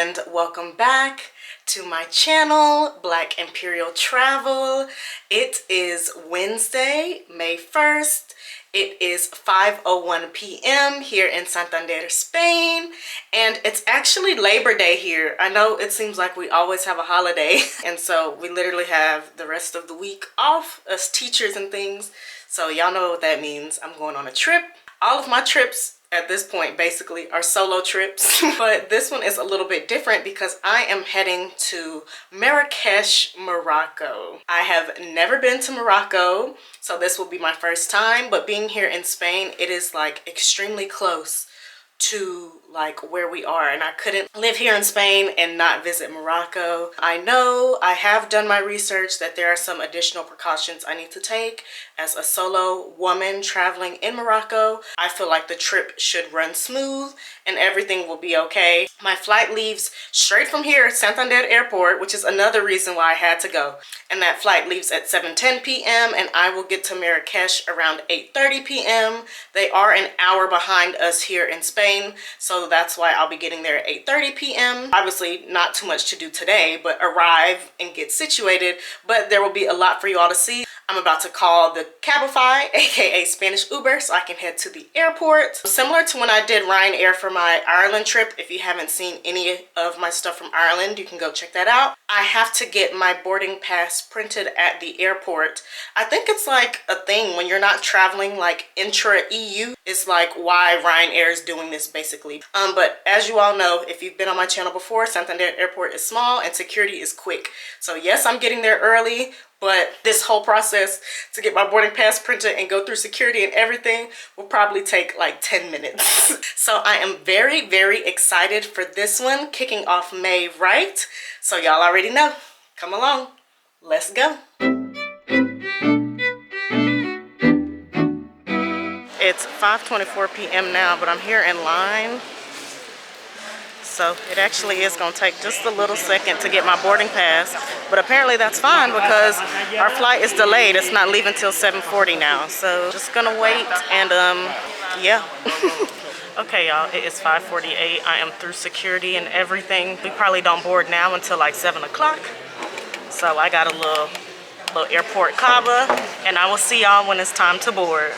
and welcome back to my channel, Black Imperial Travel. It is Wednesday, May 1st. It is 5:01 p.m. here in Santander, Spain, and it's actually Labor Day here. I know it seems like we always have a holiday, and so we literally have the rest of the week off as teachers and things. So y'all know what that means. I'm going on a trip. All of my trips at this point basically are solo trips, but this one is a little bit different because I am heading to Marrakech, Morocco. I have never been to Morocco, so this will be my first time, but being here in Spain, it is like extremely close to like where we are, and I couldn't live here in Spain and not visit Morocco. I know I have done my research that there are some additional precautions I need to take as a solo woman traveling in Morocco. I feel like the trip should run smooth and everything will be okay. My flight leaves straight from here at Santander Airport, which is another reason why I had to go. And that flight leaves at 7:10 p.m. and I will get to Marrakesh around 8:30 p.m. They are an hour behind us here in Spain, so that's why I'll be getting there at 8:30 p.m. Obviously not too much to do today, but arrive and get situated, but there will be a lot for you all to see. I'm about to call the Cabify, aka Spanish Uber, so I can head to the airport. Similar to when I did Ryanair for my Ireland trip, if you haven't seen any of my stuff from Ireland, you can go check that out. I have to get my boarding pass printed at the airport. I think it's like a thing when you're not traveling like intra-EU. It's like why Ryanair is doing this basically. But as you all know, if you've been on my channel before, Santander Airport is small and security is quick. So yes, I'm getting there early, but this whole process to get my boarding pass printed and go through security and everything will probably take like 10 minutes. So I am very, very excited for this one, kicking off May, right? So y'all already know. Come along. Let's go. It's 5:24 p.m. now, but I'm here in line. So it actually is going to take just a little second to get my boarding pass, but apparently that's fine because our flight is delayed. It's not leaving till 7:40 now, so just gonna wait and yeah. Okay y'all, it is 5:48. I am through security and everything. We probably don't board now until like 7 o'clock, so I got a little airport kava, and I will see y'all when it's time to board.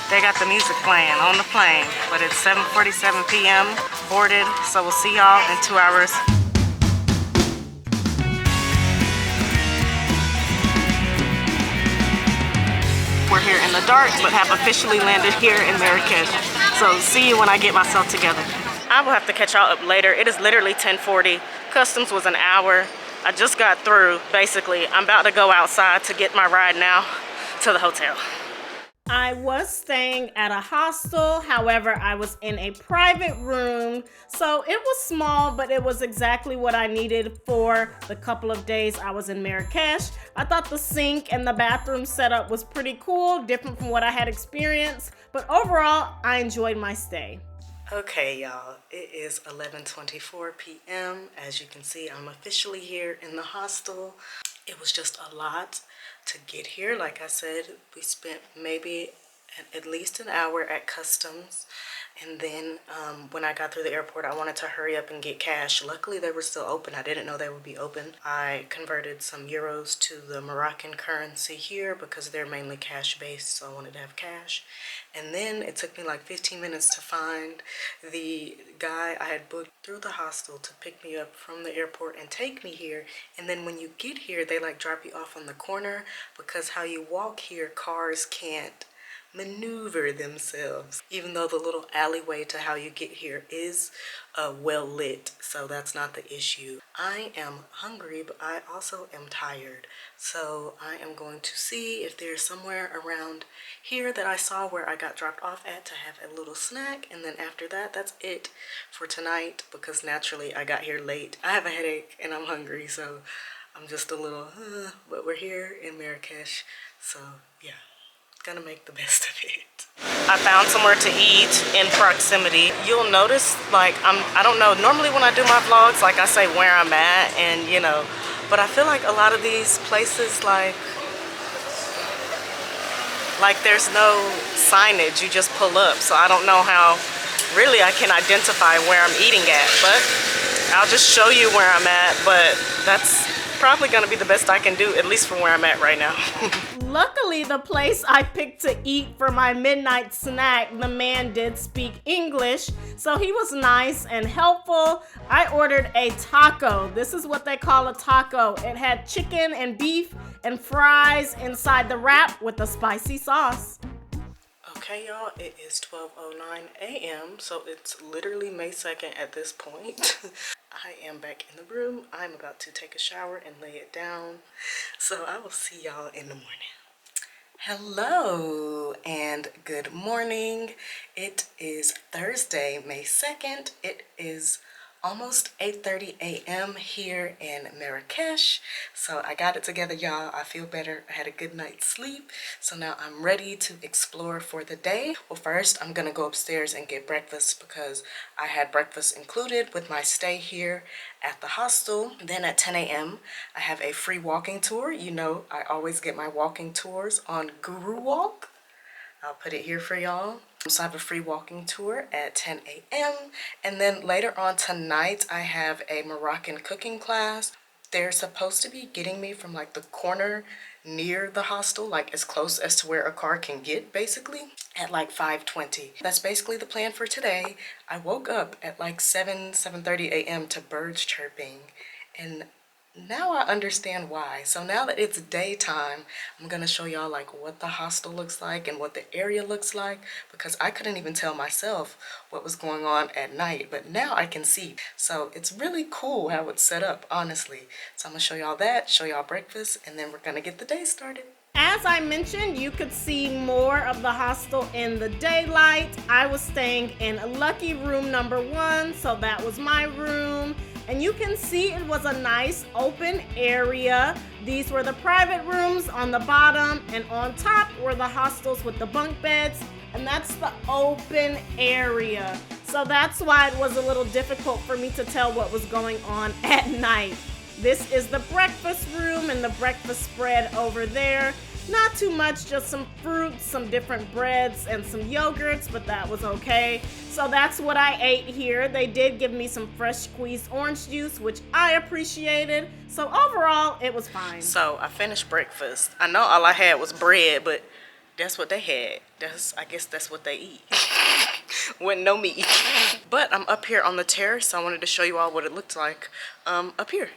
They got the music playing on the plane, but it's 7:47 p.m. boarded, so we'll see y'all in 2 hours. We're here in the dark, but have officially landed here in Marrakech. So see you when I get myself together. I will have to catch y'all up later. It is literally 10:40. Customs was an hour. I just got through. Basically, I'm about to go outside to get my ride now to the hotel. I was staying at a hostel, however, I was in a private room, so it was small, but it was exactly what I needed for the couple of days I was in Marrakech. I thought the sink and the bathroom setup was pretty cool, different from what I had experienced, but overall, I enjoyed my stay. Okay, y'all, it is 11:24 p.m. As you can see, I'm officially here in the hostel. It was just a lot to get here. Like I said, we spent maybe at least an hour at customs, and then when I got through the airport, I wanted to hurry up and get cash. Luckily they were still open. I didn't know they would be open. I converted some euros to the Moroccan currency here because they're mainly cash based, so I wanted to have cash. And then it took me like 15 minutes to find the guy I had booked through the hostel to pick me up from the airport and take me here. And then when you get here, they like drop you off on the corner because how you walk here, cars can't maneuver themselves, even though the little alleyway to how you get here is well lit, so that's not the issue. I am hungry, but I also am tired, so I am going to see if there's somewhere around here that I saw where I got dropped off at to have a little snack, and then after that, that's it for tonight because naturally I got here late. I have a headache and I'm hungry, so I'm just a little but we're here in Marrakech, so yeah, gonna make the best of it. I found somewhere to eat in proximity. You'll notice, like, I don't know, normally when I do my vlogs, like I say where I'm at and you know, but I feel like a lot of these places like Like there's no signage, you just pull up. So I don't know how really I can identify where I'm eating at, but I'll just show you where I'm at, but that's probably gonna be the best I can do, at least from where I'm at right now. Luckily, the place I picked to eat for my midnight snack, the man did speak English, so he was nice and helpful. I ordered a taco. This is what they call a taco. It had chicken and beef and fries inside the wrap with a spicy sauce. Okay, y'all, it is 12:09 a.m., so it's literally May 2nd at this point. I am back in the room. I'm about to take a shower and lay it down. So I will see y'all in the morning. Hello and good morning. It is Thursday, May 2nd. It is almost 8:30 a.m. here in Marrakech. So I got it together, y'all. I feel better. I had a good night's sleep. So now I'm ready to explore for the day. Well, first I'm gonna go upstairs and get breakfast because I had breakfast included with my stay here at the hostel. Then at 10 a.m. I have a free walking tour. You know, I always get my walking tours on Guru Walk. I'll put it here for y'all. So I have a free walking tour at 10 a.m. And then later on tonight, I have a Moroccan cooking class. They're supposed to be getting me from like the corner near the hostel, like as close as to where a car can get, basically, at like 5:20. That's basically the plan for today. I woke up at like 7:30 a.m. to birds chirping, and now I understand why. So now that it's daytime, I'm gonna show y'all like what the hostel looks like and what the area looks like, because I couldn't even tell myself what was going on at night, but now I can see. So it's really cool how it's set up, honestly. So I'm gonna show y'all that, show y'all breakfast, and then we're gonna get the day started. As I mentioned, you could see more of the hostel in the daylight. I was staying in lucky room number 1, so that was my room. And you can see it was a nice open area. These were the private rooms on the bottom, and on top were the hostels with the bunk beds, and that's the open area. So that's why it was a little difficult for me to tell what was going on at night. This is the breakfast room and the breakfast spread over there. Not too much, just some fruits, some different breads, and some yogurts, but that was okay. So that's what I ate here. They did give me some fresh squeezed orange juice, which I appreciated. So overall, it was fine. So I finished breakfast. I know all I had was bread, but that's what they had. I guess that's what they eat. With no meat. But I'm up here on the terrace, so I wanted to show you all what it looked like up here.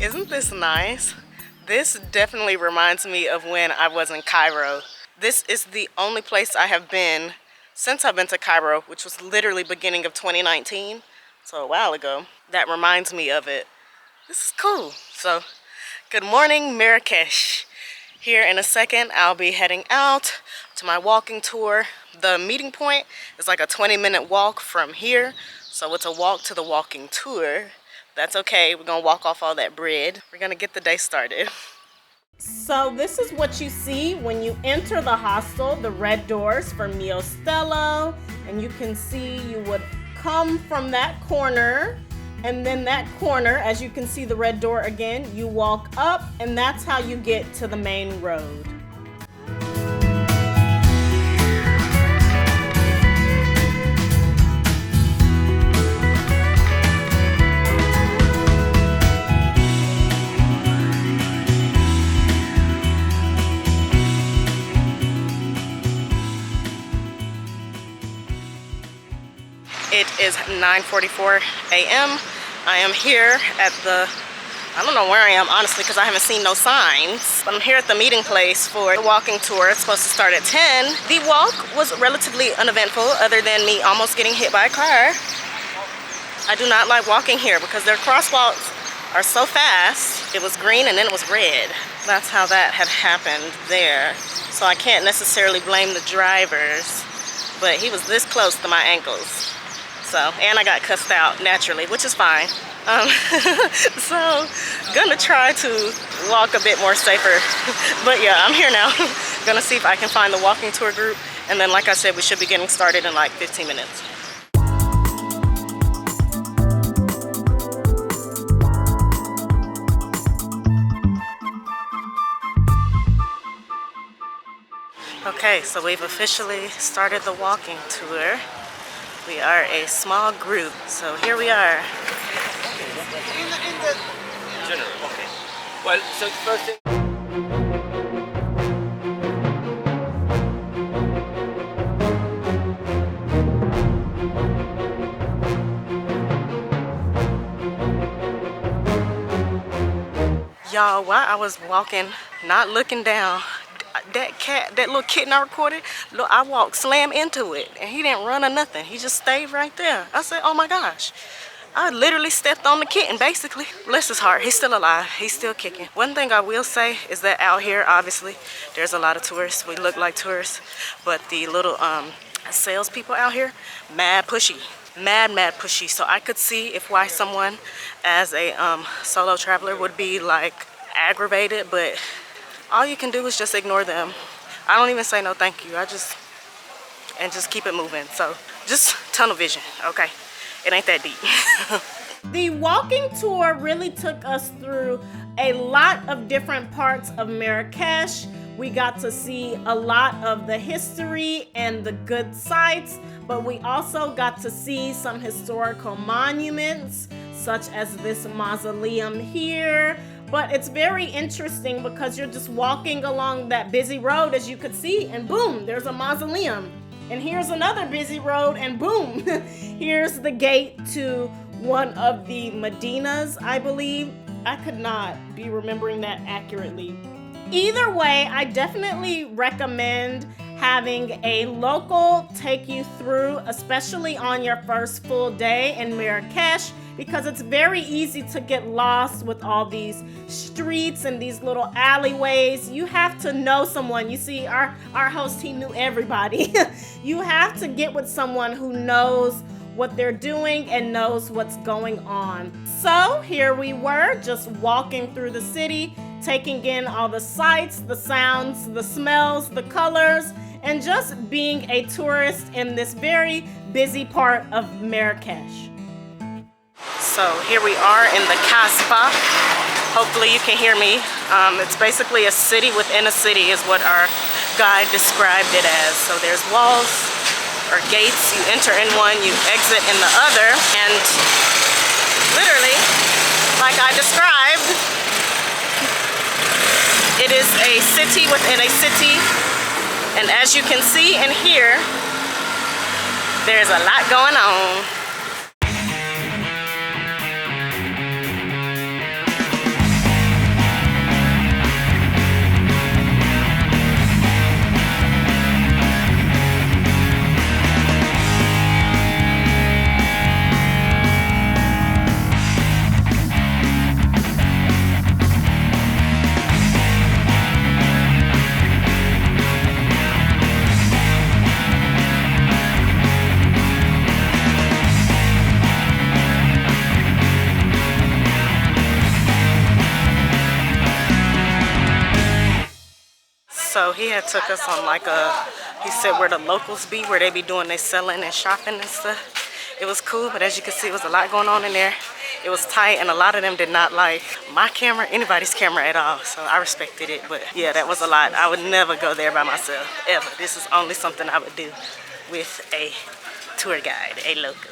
Isn't this nice? This definitely reminds me of when I was in Cairo. This is the only place I have been since I've been to Cairo, which was literally beginning of 2019, so a while ago. That reminds me of it. This is cool. So, good morning, Marrakech. Here in a second, I'll be heading out to my walking tour. The meeting point is like a 20-minute walk from here, so it's a walk to the walking tour. That's okay, we're gonna walk off all that bread. We're gonna get the day started. So this is what you see when you enter the hostel, the red doors for Mi Ostello, and you can see you would come from that corner, and then that corner, as you can see the red door again, you walk up, and that's how you get to the main road. It is 9:44 a.m. I am here at the, I don't know where I am honestly because I haven't seen no signs, but I'm here at the meeting place for the walking tour. It's supposed to start at 10. The walk was relatively uneventful other than me almost getting hit by a car. I do not like walking here because their crosswalks are so fast. It was green and then it was red. That's how that had happened there. So I can't necessarily blame the drivers, but he was this close to my ankles. So, and I got cussed out naturally, which is fine. So gonna try to walk a bit more safer. But yeah, I'm here now. Gonna see if I can find the walking tour group, and then like I said, we should be getting started in like 15 minutes. Okay, so we've officially started the walking tour. We are a small group, so here we are. In the general, okay. Well, so the first thing. Y'all, while I was walking, not looking down, that little kitten I recorded, look, I walked slam into it, and he didn't run or nothing. He just stayed right there. I said, oh my gosh. I literally stepped on the kitten, basically. Bless his heart, he's still alive, he's still kicking. One thing I will say is that out here, obviously, there's a lot of tourists. We look like tourists, but the little salespeople out here, mad pushy. Mad pushy. So I could see why someone as a solo traveler would be like aggravated, but all you can do is just ignore them. I don't even say no thank you. just keep it moving. So just tunnel vision, okay? It ain't that deep. The walking tour really took us through a lot of different parts of Marrakech. We got to see a lot of the history and the good sights, but we also got to see some historical monuments, such as this mausoleum here. But it's very interesting because you're just walking along that busy road, as you could see, and boom, there's a mausoleum. And here's another busy road, and boom, here's the gate to one of the Medinas, I believe. I could not be remembering that accurately. Either way, I definitely recommend having a local take you through, especially on your first full day in Marrakech, because it's very easy to get lost with all these streets and these little alleyways. You have to know someone. You see, our host, he knew everybody. You have to get with someone who knows what they're doing and knows what's going on. So here we were, just walking through the city, taking in all the sights, the sounds, the smells, the colors, and just being a tourist in this very busy part of Marrakech. So here we are in the Casbah. Hopefully you can hear me. It's basically a city within a city is what our guide described it as. So there's walls or gates. You enter in one, you exit in the other, and literally, like I described, it is a city within a city. And as you can see and hear, there's a lot going on. So he had took us on like he said where the locals be, where they be doing their selling and shopping and stuff. It was cool, but as you can see, it was a lot going on in there. It was tight, and a lot of them did not like my camera, anybody's camera at all. So I respected it, but yeah, that was a lot. I would never go there by myself, ever. This is only something I would do with a tour guide, a local.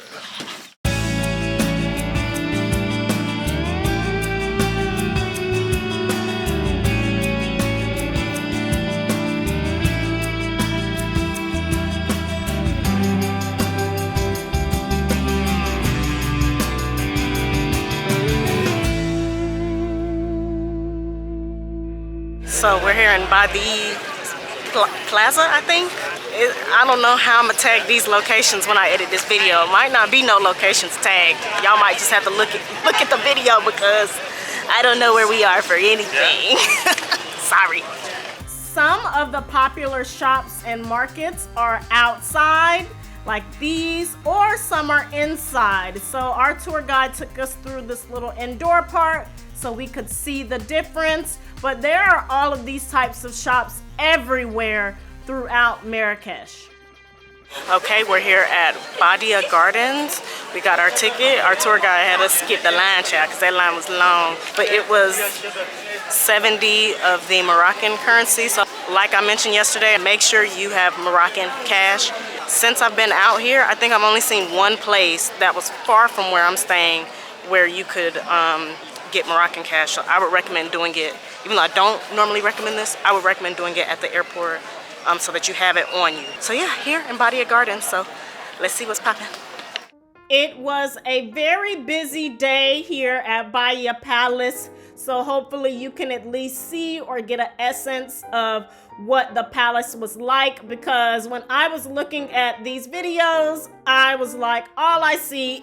So we're here in Bahia Plaza, I think. I don't know how I'm gonna tag these locations when I edit this video. Might not be no locations tagged. Y'all might just have to look at the video because I don't know where we are for anything. Sorry. Some of the popular shops and markets are outside, like these, or some are inside. So our tour guide took us through this little indoor part so we could see the difference. But there are all of these types of shops everywhere throughout Marrakesh. Okay, we're here at Bahia Gardens. We got our ticket. Our tour guide had us skip the line, child, because that line was long. But it was 70 of the Moroccan currency. So like I mentioned yesterday, make sure you have Moroccan cash. Since I've been out here, I think I've only seen one place that was far from where I'm staying where you could get Moroccan cash. So I would recommend doing it, even though I don't normally recommend this, I would recommend doing it at the airport so that you have it on you. So yeah, here in Bahia Gardens. So let's see what's popping. It was a very busy day here at Bahia Palace. So hopefully you can at least see or get an essence of what the palace was like, because when I was looking at these videos, I was like, all I see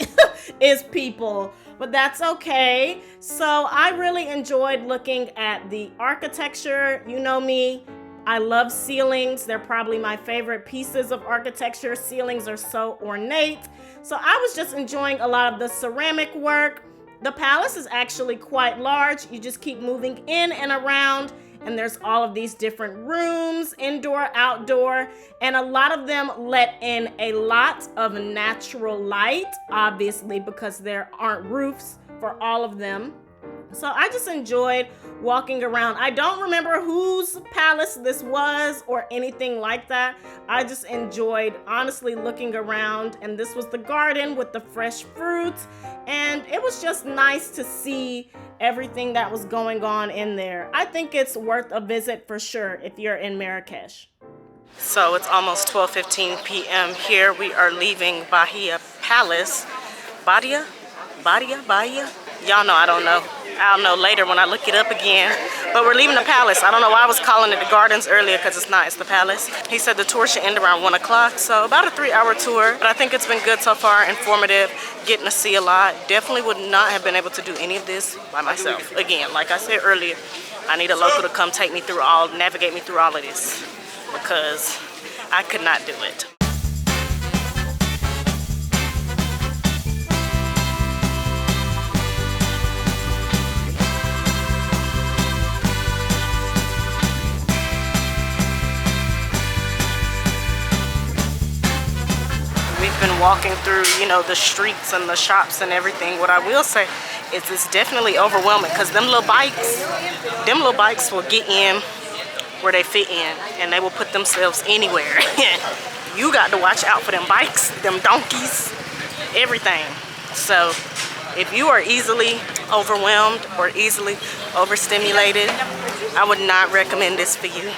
is people, but that's okay. So I really enjoyed looking at the architecture. You know me, I love ceilings. They're probably my favorite pieces of architecture. Ceilings are so ornate. So I was just enjoying a lot of the ceramic work. The palace is actually quite large. You just keep moving in and around, and there's all of these different rooms, indoor, outdoor, and a lot of them let in a lot of natural light, obviously, because there aren't roofs for all of them. So I just enjoyed walking around. I don't remember whose palace this was or anything like that. I just enjoyed honestly looking around, and this was the garden with the fresh fruits, and it was just nice to see everything that was going on in there. I think it's worth a visit for sure if you're in Marrakesh. So it's almost 12:15 p.m. here. We are leaving Bahia Palace. Bahia? Y'all know I don't know. I'll know later when I look it up again. But we're leaving the palace. I don't know why I was calling it the gardens earlier, because it's not, it's the palace. He said the tour should end around 1 o'clock, so about a 3-hour tour. But I think it's been good so far, informative, getting to see a lot. Definitely would not have been able to do any of this by myself. Again, like I said earlier, I need a local to come take me through navigate me through all of this, because I could not do it. Been walking through, you know, the streets and the shops and everything. What I will say is it's definitely overwhelming, because them little bikes will get in where they fit in, and they will put themselves anywhere. You got to watch out for them bikes, them donkeys, everything. So if you are easily overwhelmed or easily overstimulated, I would not recommend this for you.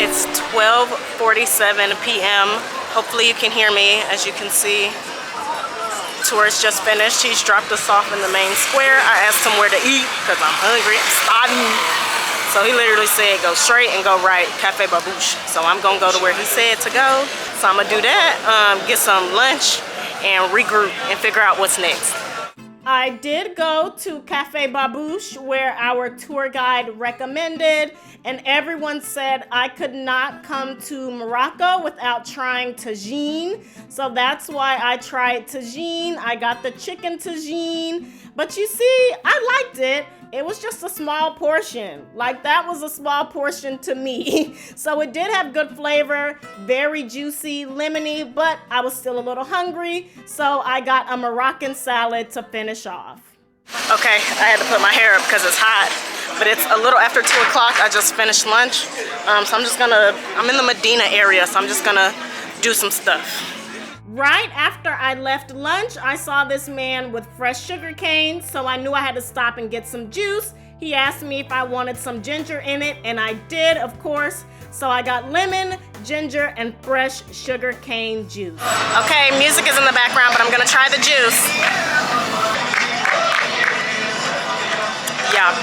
It's 12:47 p.m. Hopefully you can hear me. As you can see, tour is just finished. He's dropped us off in the main square. I asked him where to eat because I'm hungry, I'm starving. So he literally said go straight and go right, Cafe Babouche. So I'm gonna go to where he said to go. So I'm gonna do that, get some lunch and regroup and figure out what's next. I did go to Cafe Babouche where our tour guide recommended, and everyone said I could not come to Morocco without trying tagine. So that's why I tried tagine. I got the chicken tagine, but you see, I liked it. It was just a small portion. Like, that was a small portion to me. So it did have good flavor, very juicy, lemony, but I was still a little hungry. So I got a Moroccan salad to finish off. Okay, I had to put my hair up because it's hot, but it's a little after 2 o'clock. I just finished lunch. So I'm in the Medina area, so I'm just gonna do some stuff. Right after I left lunch, I saw this man with fresh sugar cane, so I knew I had to stop and get some juice. He asked me if I wanted some ginger in it, and I did, of course. So I got lemon, ginger, and fresh sugar cane juice. Okay, music is in the background, but I'm gonna try the juice. Yeah.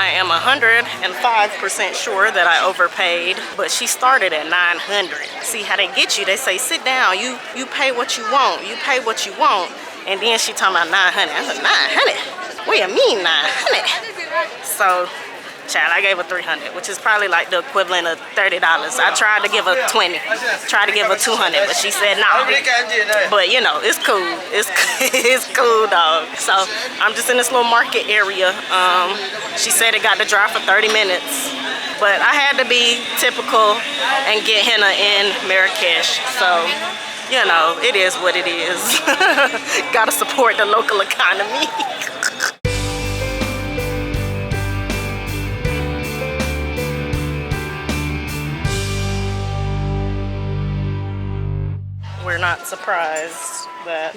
I am 105% sure that I overpaid, but she started at 900. See how they get you? They say, sit down, you pay what you want, you pay what you want. And then she talking about 900. I said, 900? What do you mean 900? So, child, I gave her 300, which is probably like the equivalent of $30. I tried to give her 20, tried to give her 200, but she said no. But you know, it's cool. It's cool, dog. So I'm just in this little market area. She said it got to dry for 30 minutes, but I had to be typical and get henna in Marrakech. So, you know, it is what it is. Gotta support the local economy. We're not surprised that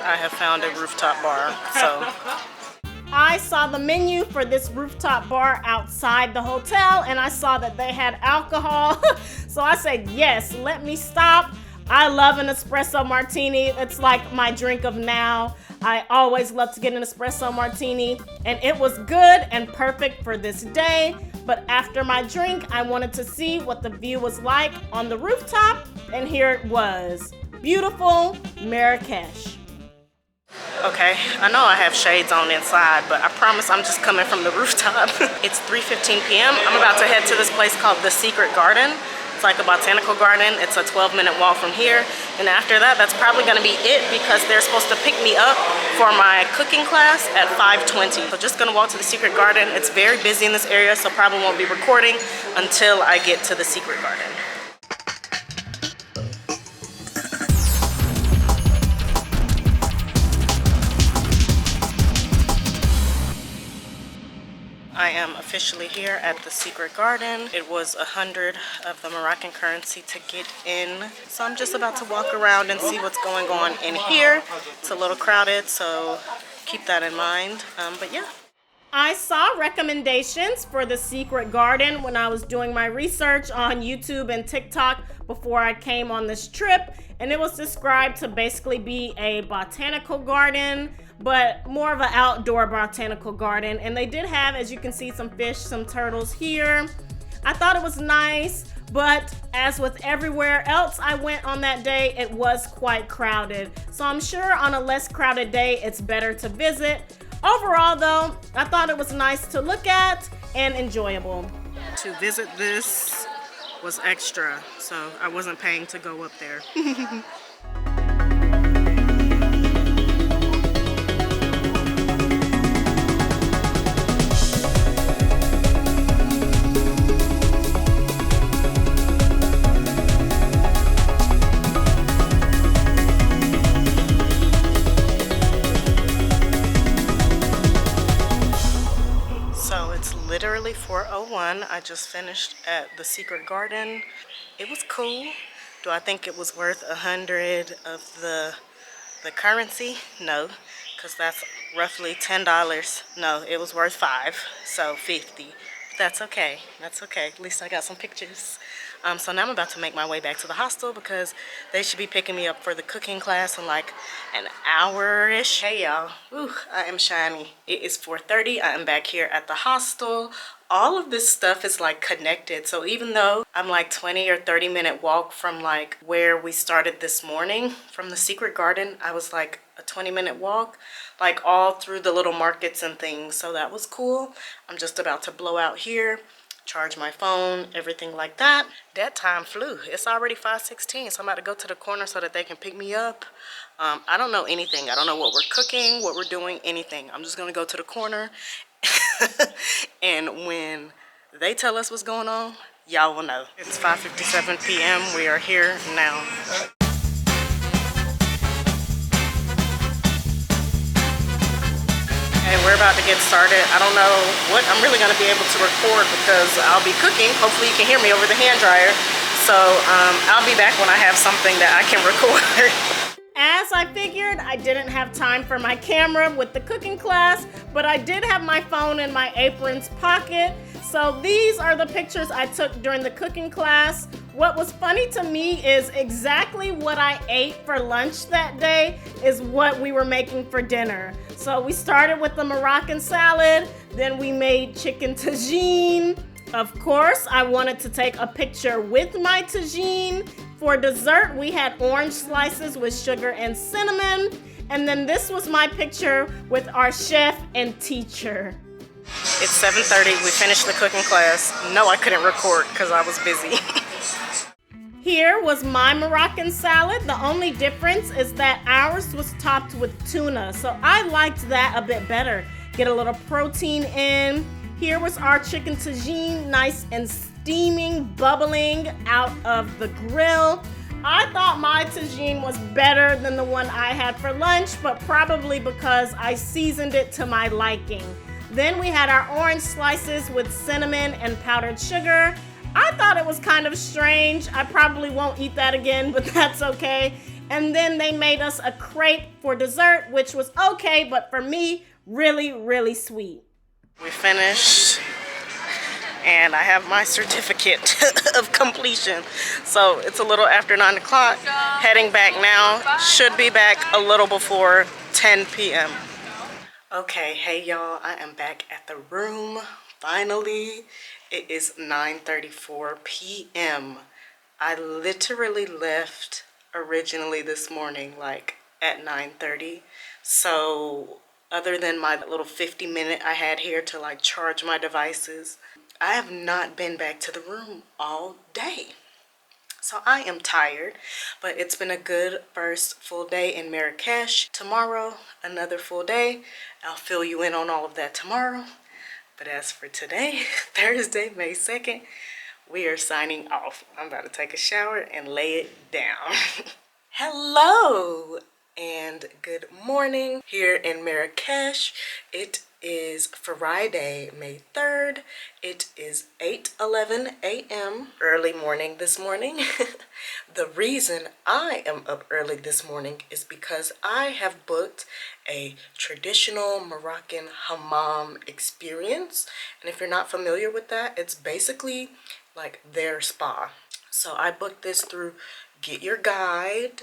I have found a rooftop bar, so. I saw the menu for this rooftop bar outside the hotel, and I saw that they had alcohol. So I said, yes, let me stop. I love an espresso martini. It's like my drink of now. I always love to get an espresso martini, and it was good and perfect for this day. But after my drink, I wanted to see what the view was like on the rooftop, and here it was. Beautiful Marrakesh. Okay, I know I have shades on inside, but I promise I'm just coming from the rooftop. It's 3:15 p.m. I'm about to head to this place called The Secret Garden. It's like a botanical garden. It's a 12-minute walk from here. And after that, that's probably gonna be it because they're supposed to pick me up for my cooking class at 5:20. So just gonna walk to The Secret Garden. It's very busy in this area, so probably won't be recording until I get to The Secret Garden. I am officially here at the Secret Garden. It was 100 of the Moroccan currency to get in. So I'm just about to walk around and see what's going on in here. It's a little crowded, so keep that in mind. But yeah. I saw recommendations for the Secret Garden when I was doing my research on YouTube and TikTok before I came on this trip. And it was described to basically be a botanical garden, but more of an outdoor botanical garden. And they did have, as you can see, some fish, some turtles here. I thought it was nice, but as with everywhere else I went on that day, it was quite crowded. So I'm sure on a less crowded day, it's better to visit. Overall though, I thought it was nice to look at and enjoyable. To visit this was extra, so I wasn't paying to go up there. Literally 4:01. I just finished at the Secret Garden. It was cool. Do I think it was worth 100 of the currency? No, because that's roughly $10. No, it was worth 5, so 50. But that's okay. That's okay. At least I got some pictures. So now I'm about to make my way back to the hostel because they should be picking me up for the cooking class in like an hour-ish. Hey y'all, ooh, I am shiny. It is 4:30, I am back here at the hostel. All of this stuff is like connected. So even though I'm like 20 or 30 minute walk from like where we started this morning from the Secret Garden, I was like a 20-minute walk, like all through the little markets and things. So that was cool. I'm just about to blow out here, charge my phone, everything like that. That time flew. It's already 5:16, so I'm about to go to the corner so that they can pick me up. I don't know anything. I don't know what we're cooking, what we're doing, anything. I'm just gonna go to the corner and when they tell us what's going on, y'all will know. It's 5:57 p.m. We are here now. And we're about to get started. I don't know what I'm really gonna be able to record because I'll be cooking. Hopefully you can hear me over the hand dryer. So I'll be back when I have something that I can record. As I figured, I didn't have time for my camera with the cooking class, but I did have my phone in my apron's pocket. So these are the pictures I took during the cooking class. What was funny to me is exactly what I ate for lunch that day is what we were making for dinner. So we started with the Moroccan salad, then we made chicken tagine. Of course, I wanted to take a picture with my tagine. For dessert, we had orange slices with sugar and cinnamon. And then this was my picture with our chef and teacher. It's 7:30, we finished the cooking class. No, I couldn't record because I was busy. Here was my Moroccan salad. The only difference is that ours was topped with tuna. So I liked that a bit better. Get a little protein in. Here was our chicken tagine, nice and steaming, bubbling out of the grill. I thought my tagine was better than the one I had for lunch, but probably because I seasoned it to my liking. Then we had our orange slices with cinnamon and powdered sugar. I thought it was kind of strange. I probably won't eat that again, but that's okay. And then they made us a crepe for dessert, which was okay, but for me, really, really sweet. We finished, and I have my certificate of completion. So it's a little after 9 o'clock, heading back now. Should be back a little before 10 p.m. Okay, hey y'all, I am back at the room, finally. It is 9:34 p.m. I literally left originally this morning, like at 9:30. So other than my little 50-minute I had here to like charge my devices, I have not been back to the room all day. So I am tired, but it's been a good first full day in Marrakech. Tomorrow, another full day. I'll fill you in on all of that tomorrow. But as for today, Thursday, May 2nd, we are signing off. I'm about to take a shower and lay it down. Hello and good morning here in Marrakech. It is Friday, May 3rd. It is 8:11 a.m. Early morning this morning. The reason I am up early this morning is because I have booked a traditional Moroccan hammam experience. And if you're not familiar with that, it's basically like their spa. So I booked this through Get Your Guide.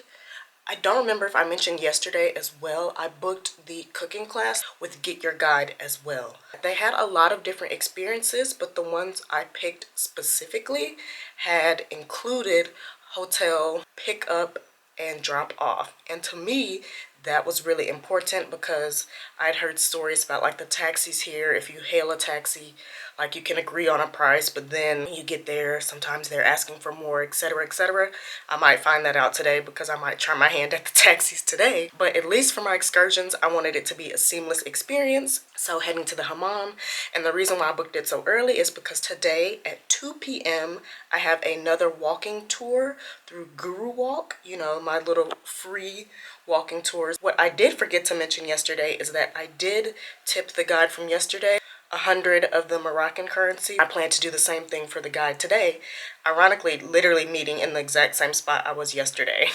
I don't remember if I mentioned yesterday as well, I booked the cooking class with Get Your Guide as well. They had a lot of different experiences, but the ones I picked specifically had included hotel pickup and drop off. And to me, that was really important because I'd heard stories about like the taxis here. If you hail a taxi, like you can agree on a price, but then when you get there, sometimes they're asking for more, etc., etc. I might find that out today because I might try my hand at the taxis today. But at least for my excursions, I wanted it to be a seamless experience. So heading to the hammam, and the reason why I booked it so early is because today at 2 p.m. I have another walking tour through Guru Walk, you know, my little free walking tours. What I did forget to mention yesterday is that I did tip the guide from yesterday 100 of the Moroccan currency. I plan to do the same thing for the guide today. Ironically, literally meeting in the exact same spot I was yesterday.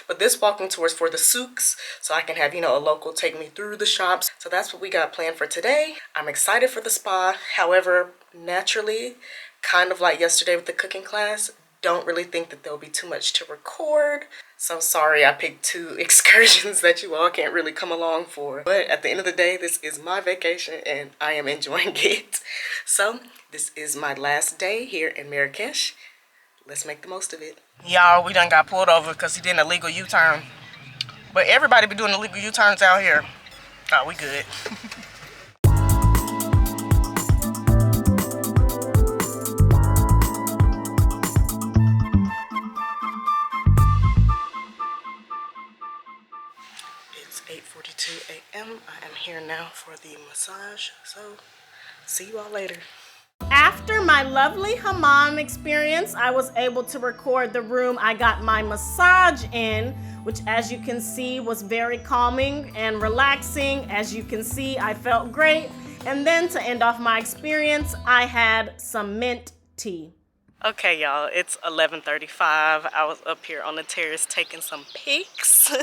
But this walking tour is for the souks, so I can have, you know, a local take me through the shops. So that's what we got planned for today. I'm excited for the spa. However, naturally, kind of like yesterday with the cooking class, don't really think that there'll be too much to record. So sorry I picked two excursions that you all can't really come along for. But at the end of the day, this is my vacation and I am enjoying it. So this is my last day here in Marrakech. Let's make the most of it. Y'all, we done got pulled over because he did an illegal U-turn. But everybody be doing illegal U-turns out here. Oh, we good. It's 8:42 a.m. I am here now for the massage, so see you all later. After my lovely hammam experience, I was able to record the room I got my massage in, which as you can see was very calming and relaxing. As you can see, I felt great. And then to end off my experience, I had some mint tea. Okay, y'all, it's 11:35. I was up here on the terrace taking some pics.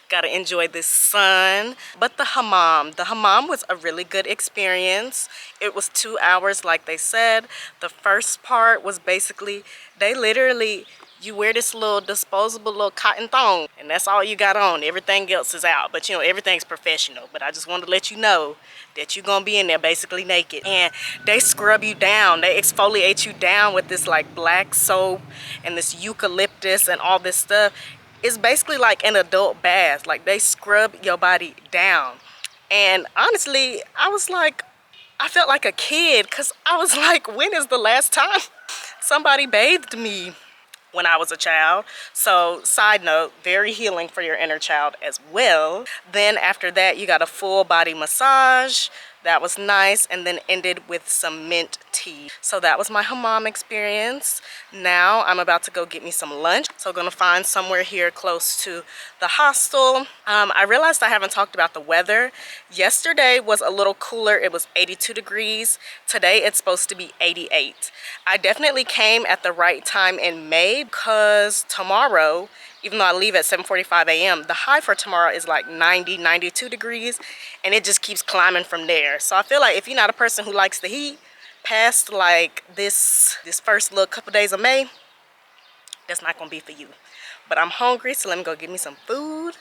Gotta enjoy this sun. But the hammam was a really good experience. It was 2 hours, like they said. The first part was basically, they literally, you wear this little disposable little cotton thong, and that's all you got on. Everything else is out, but you know, everything's professional. But I just wanted to let you know that you're gonna be in there basically naked, and they scrub you down, they exfoliate you down with this like black soap and this eucalyptus and all this stuff. It's basically like an adult bath. Like, they scrub your body down, and honestly, I was like, I felt like a kid, because I was like, when is the last time somebody bathed me when I was a child? So side note, very healing for your inner child as well. Then after that, you got a full body massage. That was nice, and then ended with some mint tea. So that was my hammam experience. Now I'm about to go get me some lunch. So I'm gonna find somewhere here close to the hostel. I realized I haven't talked about the weather. Yesterday was a little cooler. It was 82 degrees. Today it's supposed to be 88. I definitely came at the right time in May, because tomorrow, even though I leave at 7:45 a.m., the high for tomorrow is like 90, 92 degrees, and it just keeps climbing from there. So I feel like if you're not a person who likes the heat, past like this first little couple days of May, that's not gonna be for you. But I'm hungry, so let me go get me some food,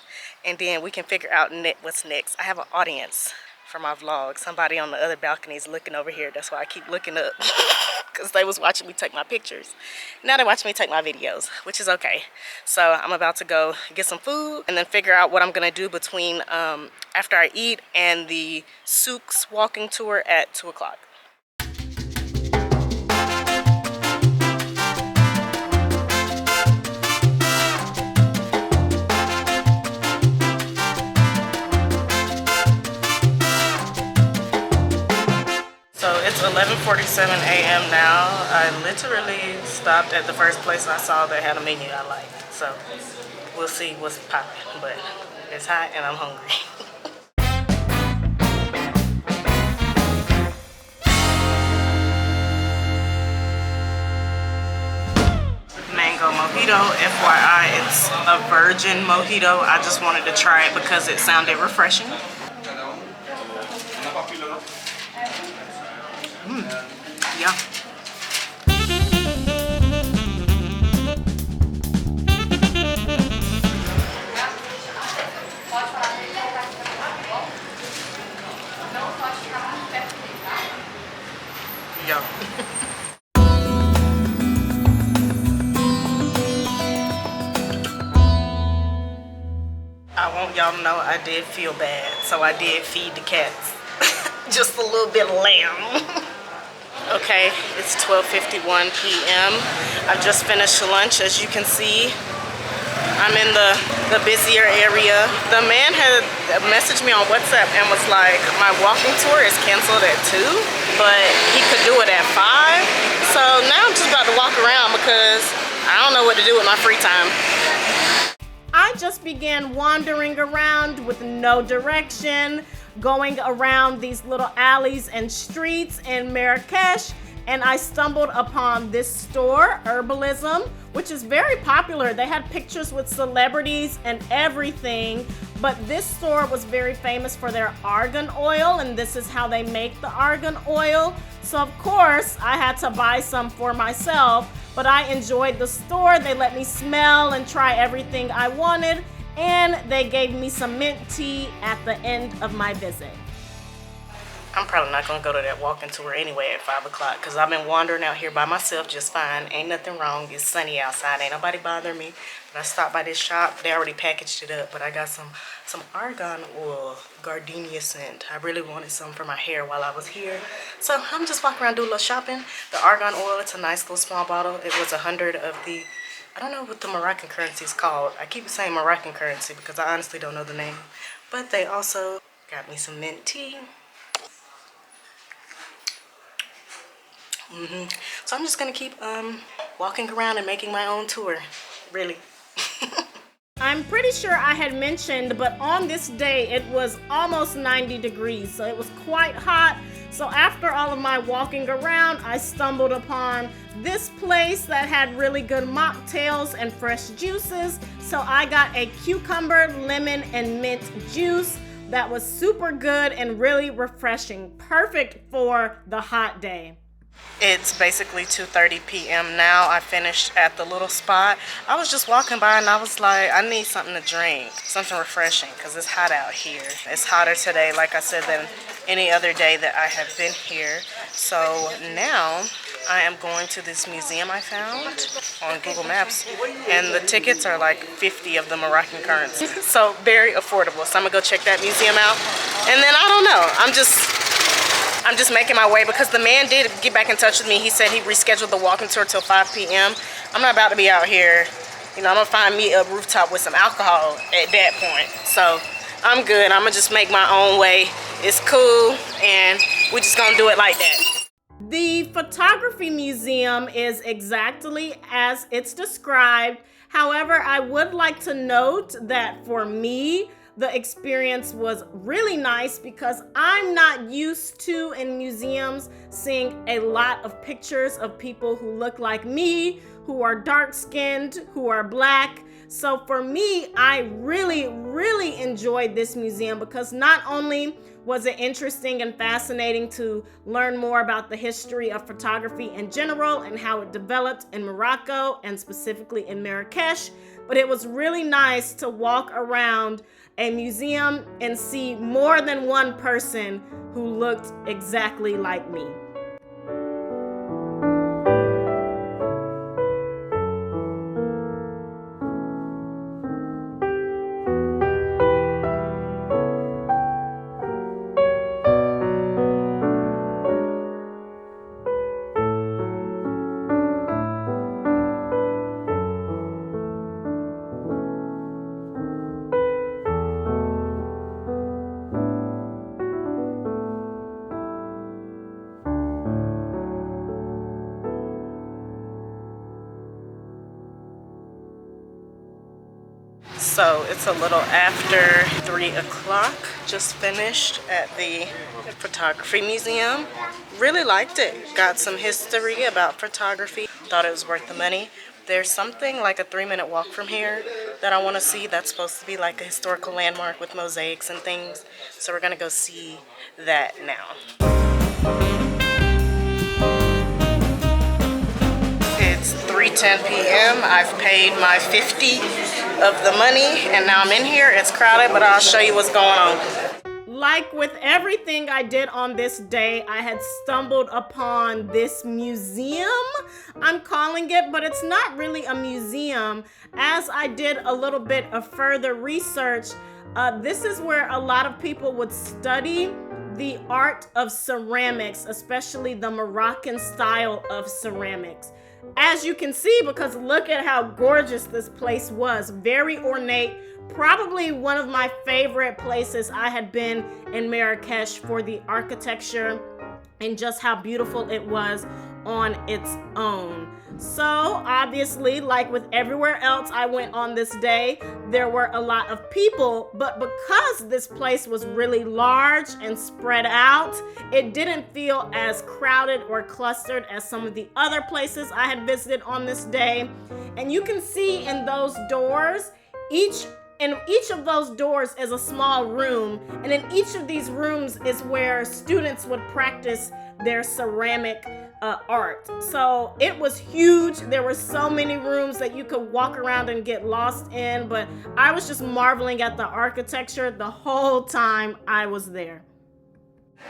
and then we can figure out what's next. I have an audience for my vlog. Somebody on the other balcony is looking over here. That's why I keep looking up, because they was watching me take my pictures. Now they're watching me take my videos, which is okay. So I'm about to go get some food and then figure out what I'm gonna do between after I eat and the souks walking tour at 2 o'clock. So it's 11:47 a.m. now. I literally stopped at the first place I saw that had a menu I liked. So we'll see what's popping, but it's hot and I'm hungry. Mango mojito, FYI, it's a virgin mojito. I just wanted to try it because it sounded refreshing. Yeah. Yeah. I want y'all to know I did feel bad, so I did feed the cats just a little bit of lamb. Okay, it's 12:51 p.m. I've just finished lunch. As you can see, I'm in the busier area. The man had messaged me on WhatsApp and was like, my walking tour is canceled at 2, but he could do it at 5. So now I'm just about to walk around because I don't know what to do with my free time. I just began wandering around with no direction, going around these little alleys and streets in Marrakech, and I stumbled upon this store, Herbalism, which is very popular. They had pictures with celebrities and everything, but this store was very famous for their argan oil, and this is how they make the argan oil. So of course, I had to buy some for myself, but I enjoyed the store. They let me smell and try everything I wanted, and they gave me some mint tea at the end of my visit. I'm probably not gonna go to that walking tour anyway at 5 o'clock, because I've been wandering out here by myself just fine. Ain't nothing wrong. It's sunny outside. Ain't nobody bothering me. But I stopped by this shop. They already packaged it up, but I got some argan oil, gardenia scent. I really wanted some for my hair while I was here. So I'm just walking around doing a little shopping. The argan oil, it's a nice little small bottle. It was 100 of the, I don't know what the Moroccan currency is called. I keep saying Moroccan currency because I honestly don't know the name. But they also got me some mint tea. So I'm just gonna keep walking around and making my own tour, really. I'm pretty sure I had mentioned, but on this day it was almost 90 degrees, so it was quite hot. So after all of my walking around, I stumbled upon this place that had really good mocktails and fresh juices. So I got a cucumber, lemon, and mint juice that was super good and really refreshing. Perfect for the hot day. It's basically 2:30 p.m. now. I finished at the little spot. I was just walking by and I was like, I need something to drink, something refreshing, because it's hot out here. It's hotter today, like I said, than any other day that I have been here. So now I am going to this museum I found on Google Maps, and the tickets are like 50 of the Moroccan currency. So very affordable. So I'm gonna go check that museum out. And then I don't know, I'm just making my way, because the man did get back in touch with me. He said he rescheduled the walking tour till 5 p.m. I'm not about to be out here. You know, I'm gonna find me a rooftop with some alcohol at that point. So I'm good. I'm gonna just make my own way. It's cool, and we're just gonna do it like that. The photography museum is exactly as it's described. However, I would like to note that for me, the experience was really nice because I'm not used to, in museums, seeing a lot of pictures of people who look like me, who are dark-skinned, who are black. So for me, I really enjoyed this museum because not only was it interesting and fascinating to learn more about the history of photography in general and how it developed in Morocco and specifically in Marrakech, but it was really nice to walk around a museum and see more than one person who looked exactly like me. So it's a little after 3 o'clock. Just finished at the photography museum. Really liked it. Got some history about photography. Thought it was worth the money. There's something like a 3-minute walk from here that I want to see that's supposed to be like a historical landmark with mosaics and things. So we're gonna go see that now. It's 3:10 p.m. I've paid my 50 of the money and now I'm in here. It's crowded, but I'll show you what's going on. Like with everything I did on this day, I had stumbled upon this museum, I'm calling it, but it's not really a museum. As I did a little bit of further research, this is where a lot of people would study the art of ceramics, especially the Moroccan style of ceramics. As you can see, because look at how gorgeous this place was. Very ornate. Probably one of my favorite places I had been in Marrakech for the architecture and just how beautiful it was on its own. So obviously, like with everywhere else I went on this day, there were a lot of people, but because this place was really large and spread out, it didn't feel as crowded or clustered as some of the other places I had visited on this day. And you can see in those doors, in each of those doors is a small room, and in each of these rooms is where students would practice their ceramic art. So it was huge. There were so many rooms that you could walk around and get lost in, but I was just marveling at the architecture the whole time I was there.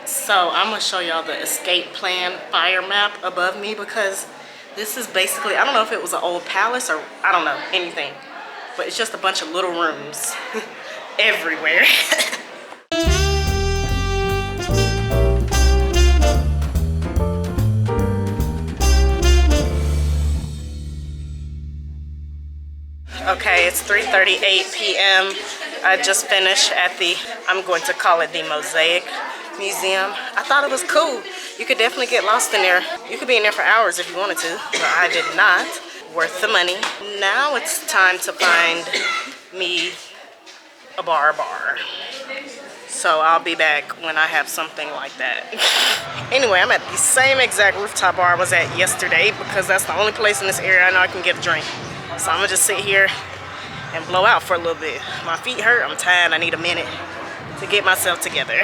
So I'm gonna show y'all the escape plan fire map above me, because this is basically, I don't know if it was an old palace or I don't know, anything. But it's just a bunch of little rooms everywhere. Okay, it's 3:38 p.m. I just finished at the, I'm going to call it the Mosaic Museum. I thought it was cool. You could definitely get lost in there. You could be in there for hours if you wanted to, but I did not. Worth the money. Now it's time to find me a bar. So I'll be back when I have something like that. Anyway, I'm at the same exact rooftop bar I was at yesterday because that's the only place in this area I know I can get a drink. So I'm gonna just sit here and blow out for a little bit. My feet hurt, I'm tired, I need a minute to get myself together.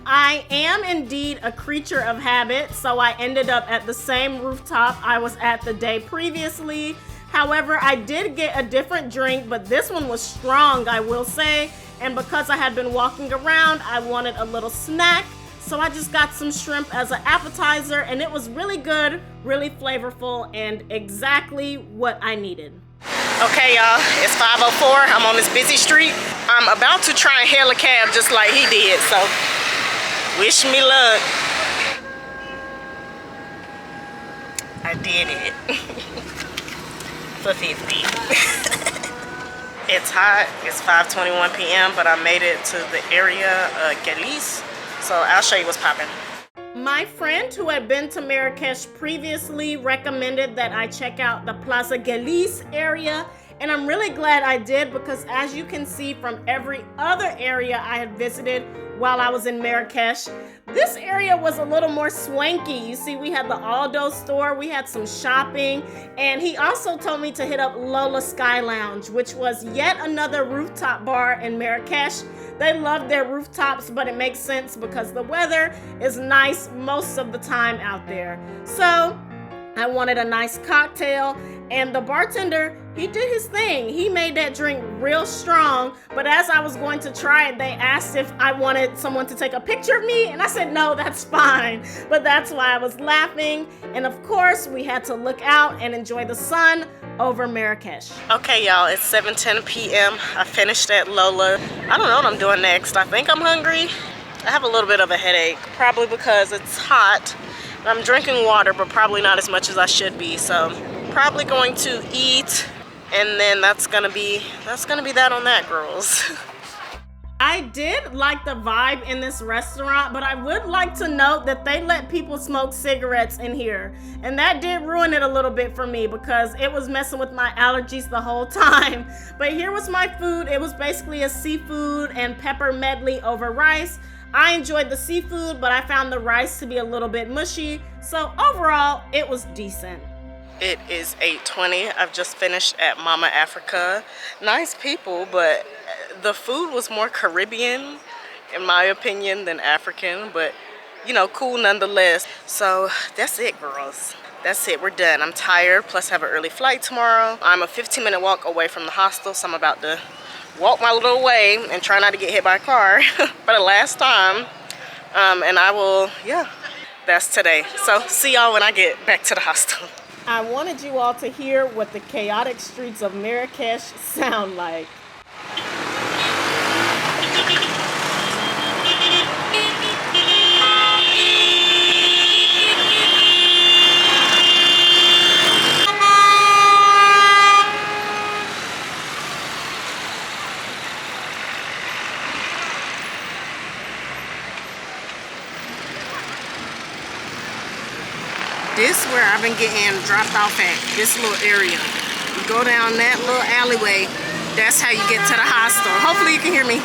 I am indeed a creature of habit, so I ended up at the same rooftop I was at the day previously. However, I did get a different drink, but this one was strong, I will say. And because I had been walking around, I wanted a little snack. So I just got some shrimp as an appetizer, and it was really good, really flavorful, and exactly what I needed. Okay, y'all, it's 5:04. I'm on this busy street. I'm about to try and hail a cab just like he did, so wish me luck. I did it. For 50. It's hot. It's 5:21 p.m., but I made it to the area, Gelis. So I'll show you what's popping. My friend who had been to Marrakech previously recommended that I check out the Plaza Gelis area, and I'm really glad I did because as you can see from every other area I had visited while I was in Marrakech, this area was a little more swanky. You see, we had the Aldo store, we had some shopping, and he also told me to hit up Lola Sky Lounge, which was yet another rooftop bar in Marrakech. They love their rooftops, but it makes sense because the weather is nice most of the time out there. So I wanted a nice cocktail, and the bartender, he did his thing. He made that drink real strong, but as I was going to try it, they asked if I wanted someone to take a picture of me, and I said, no, that's fine. But that's why I was laughing, and of course, we had to look out and enjoy the sun over Marrakech. Okay, y'all, it's 7:10 p.m. I finished at Lola. I don't know what I'm doing next. I think I'm hungry. I have a little bit of a headache, probably because it's hot. I'm drinking water, but probably not as much as I should be. So probably going to eat, and then that's gonna be that on that, girls. I did like the vibe in this restaurant, but I would like to note that they let people smoke cigarettes in here. And that did ruin it a little bit for me because it was messing with my allergies the whole time. But here was my food. It was basically a seafood and pepper medley over rice. I enjoyed the seafood, but I found the rice to be a little bit mushy. So overall, it was decent. It is 8:20. I've just finished at Mama Africa. Nice people, but the food was more Caribbean, in my opinion, than African, but you know, cool nonetheless. So that's it, girls. That's it, we're done. I'm tired, plus have an early flight tomorrow. I'm a 15-minute walk away from the hostel, so I'm about to walk my little way and try not to get hit by a car for the last time. And I will, yeah, that's today. So see y'all when I get back to the hostel. I wanted you all to hear what the chaotic streets of Marrakech sound like. This where I've been getting dropped off at, this little area. You go down that little alleyway, that's how you get to the hostel. Hopefully you can hear me.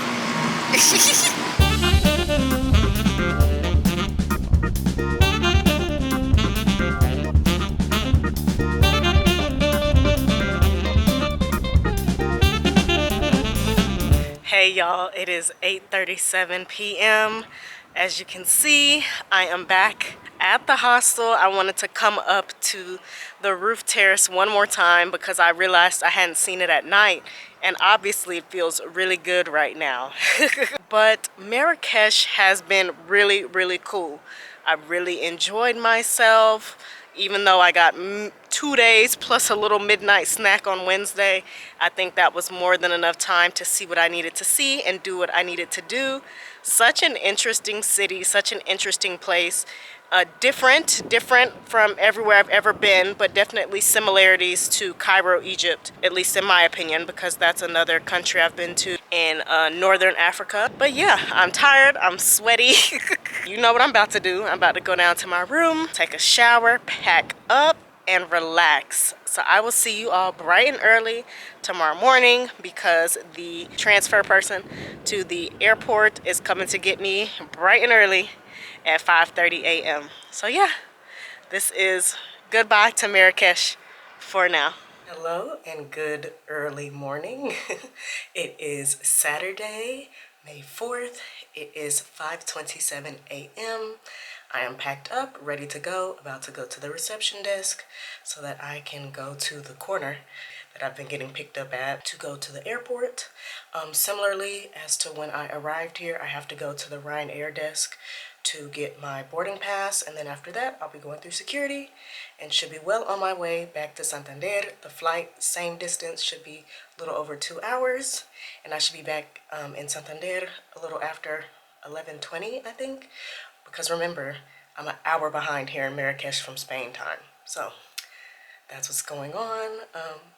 Hey y'all, it is 8:37 p.m. As you can see, I am back at the hostel. I wanted to come up to the roof terrace one more time because I realized I hadn't seen it at night, and obviously it feels really good right now. But Marrakech has been really, really cool. I really enjoyed myself, even though I got 2 days plus a little midnight snack on Wednesday. I think that was more than enough time to see what I needed to see and do what I needed to do. Such an interesting city, such an interesting place. Different from everywhere I've ever been, but definitely similarities to Cairo, Egypt, at least in my opinion, because that's another country I've been to in northern Africa. But yeah, I'm tired, I'm sweaty. You know what I'm about to do. I'm about to go down to my room, take a shower, pack up, and relax. So I will see you all bright and early tomorrow morning because the transfer person to the airport is coming to get me bright and early at 5:30 a.m. So yeah, this is goodbye to Marrakesh for now. Hello and good early morning. It is Saturday, May 4th. It is 5:27 a.m. I am packed up, ready to go, about to go to the reception desk so that I can go to the corner that I've been getting picked up at to go to the airport. Similarly, as to when I arrived here, I have to go to the Ryanair desk to get my boarding pass, and then after that I'll be going through security and should be well on my way back to Santander. The flight, same distance, should be a little over 2 hours, and I should be back in Santander a little after 11:20, I think, because remember, I'm an hour behind here in Marrakesh from Spain time. So that's what's going on.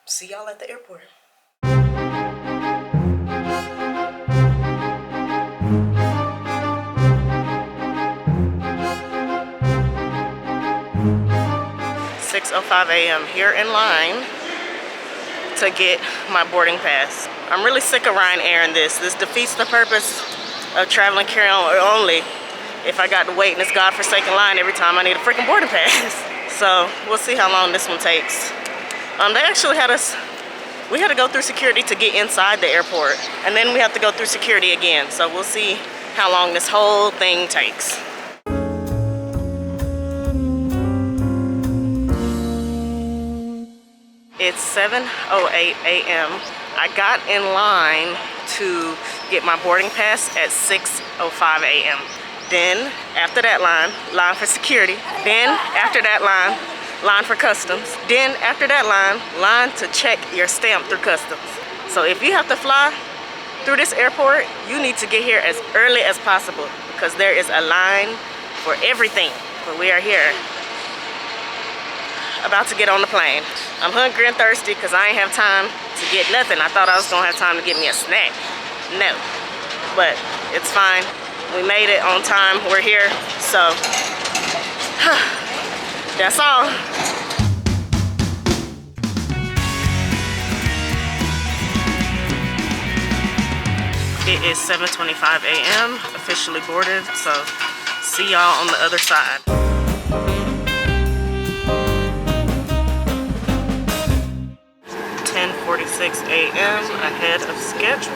See y'all at the airport. 6:05 a.m. here in line to get my boarding pass. I'm really sick of Ryanair and this. This defeats the purpose of traveling carry-on only if I got to wait in this godforsaken line every time I need a freaking boarding pass. So we'll see how long this one takes. They actually had us, we had to go through security to get inside the airport, and then we have to go through security again. So we'll see how long this whole thing takes. It's 7:08 a.m. I got in line to get my boarding pass at 6:05 a.m. Then after that line for security. Then after that line for customs. Then after that line to check your stamp through customs. So if you have to fly through this airport, you need to get here as early as possible because there is a line for everything. But we are here, about to get on the plane. I'm hungry and thirsty because I ain't have time to get nothing. I thought I was gonna have time to get me a snack. No, but it's fine. We made it on time, we're here, so that's all. It is 7:25 a.m., officially boarded, so see y'all on the other side. 10:46 a.m. ahead of schedule.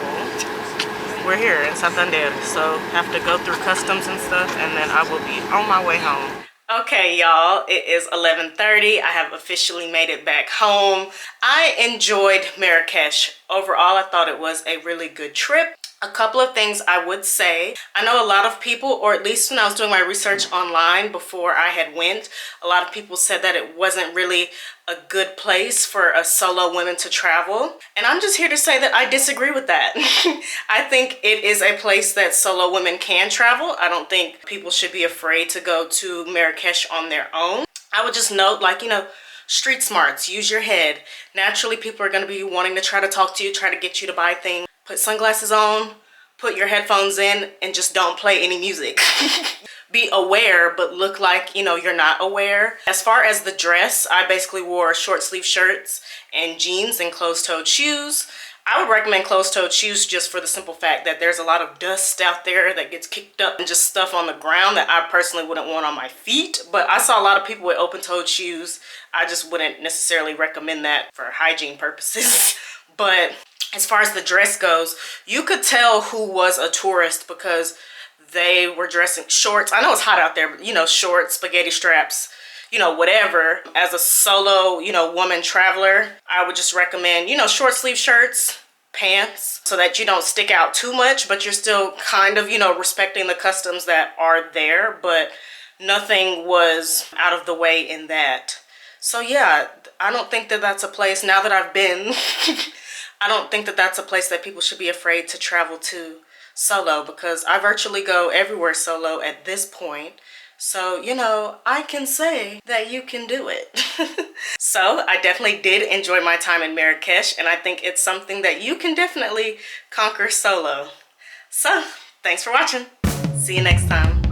We're here in Santander, so have to go through customs and stuff, and then I will be on my way home. Okay, y'all, it is 11:30. I have officially made it back home. I enjoyed Marrakesh. Overall, I thought it was a really good trip. A couple of things I would say. I know a lot of people, or at least when I was doing my research online before I had went, a lot of people said that it wasn't really a good place for a solo woman to travel. And I'm just here to say that I disagree with that. I think it is a place that solo women can travel. I don't think people should be afraid to go to Marrakesh on their own. I would just note, like, you know, street smarts, use your head. Naturally, people are gonna be wanting to try to talk to you, try to get you to buy things. Put sunglasses on, put your headphones in, and just don't play any music. Be aware, but look like, you know, you're not aware. As far as the dress, I basically wore short sleeve shirts and jeans and closed-toed shoes. I would recommend closed-toed shoes just for the simple fact that there's a lot of dust out there that gets kicked up and just stuff on the ground that I personally wouldn't want on my feet. But I saw a lot of people with open-toed shoes. I just wouldn't necessarily recommend that for hygiene purposes. But as far as the dress goes, you could tell who was a tourist because they were dressing shorts. I know it's hot out there, but, you know, shorts, spaghetti straps, you know, whatever. As a solo, you know, woman traveler, I would just recommend, you know, short sleeve shirts, pants, so that you don't stick out too much, but you're still kind of, you know, respecting the customs that are there, but nothing was out of the way in that. So yeah, I don't think that that's a place, now that I've been, I don't think that that's a place that people should be afraid to travel to solo, because I virtually go everywhere solo at this point. So, you know, I can say that you can do it. So I definitely did enjoy my time in Marrakesh, and I think it's something that you can definitely conquer solo. So thanks for watching. See you next time.